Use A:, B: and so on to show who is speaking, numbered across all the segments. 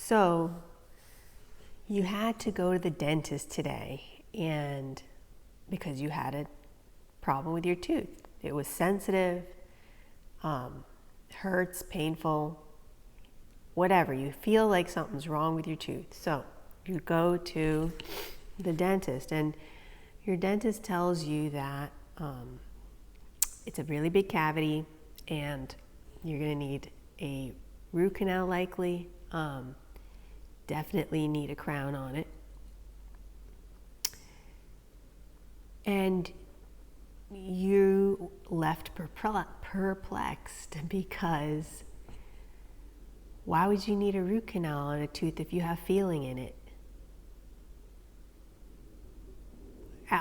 A: So you had to go to the dentist today, and because you had a problem with your tooth. It was sensitive, hurts, painful, whatever. You feel like something's wrong with your tooth. So you go to the dentist, and your dentist tells you that it's a really big cavity and you're going to need a root canal likely. Definitely need a crown on it. And you left perplexed because why would you need a root canal on a tooth if you have feeling in it?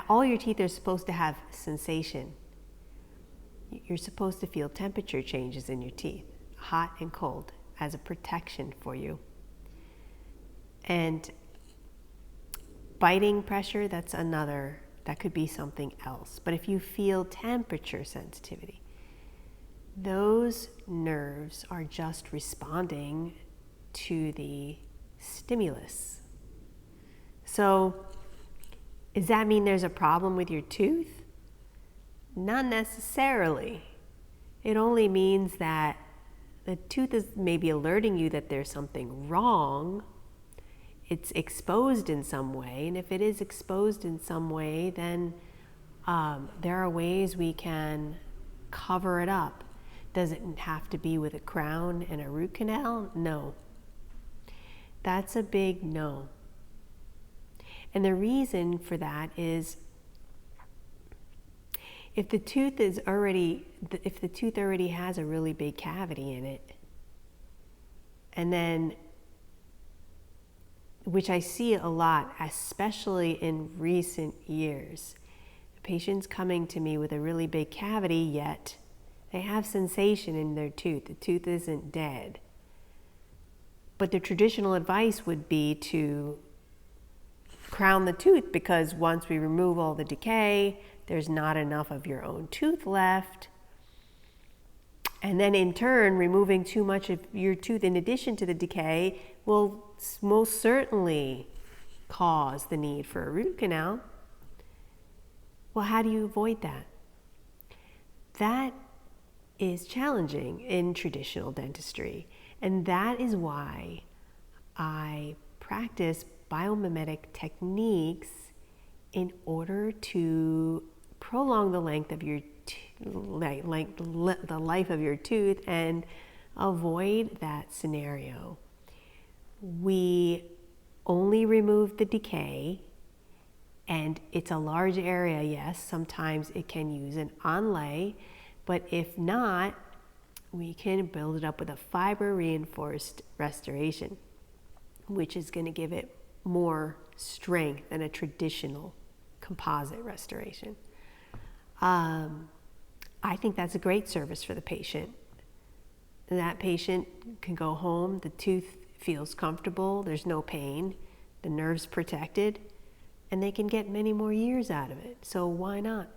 A: All your teeth are supposed to have sensation. You're supposed to feel temperature changes in your teeth, hot and cold, as a protection for you. And biting pressure, that could be something else. But if you feel temperature sensitivity, those nerves are just responding to the stimulus. So, does that mean there's a problem with your tooth? Not necessarily. It only means that the tooth is maybe alerting you that there's something wrong. It's exposed in some way, and if it is exposed in some way, then there are ways we can cover it up. Does it have to be with a crown and a root canal? No. That's a big no. And the reason for that is if the tooth already has a really big cavity in it, and then, which I see a lot, especially in recent years, patients coming to me with a really big cavity, yet they have sensation in their tooth. The tooth isn't dead. But the traditional advice would be to crown the tooth, because once we remove all the decay, there's not enough of your own tooth left. And then in turn, removing too much of your tooth in addition to the decay will most certainly cause the need for a root canal. Well, how do you avoid that? That is challenging in traditional dentistry. And that is why I practice biomimetic techniques in order to prolong the length of your the life of your tooth and avoid that scenario. We only remove the decay, and it's a large area, yes. Sometimes it can use an onlay, but if not, we can build it up with a fiber reinforced restoration, which is going to give it more strength than a traditional composite restoration. I think that's a great service for the patient. That patient can go home, the tooth feels comfortable, there's no pain, the nerve's protected, and they can get many more years out of it. So why not?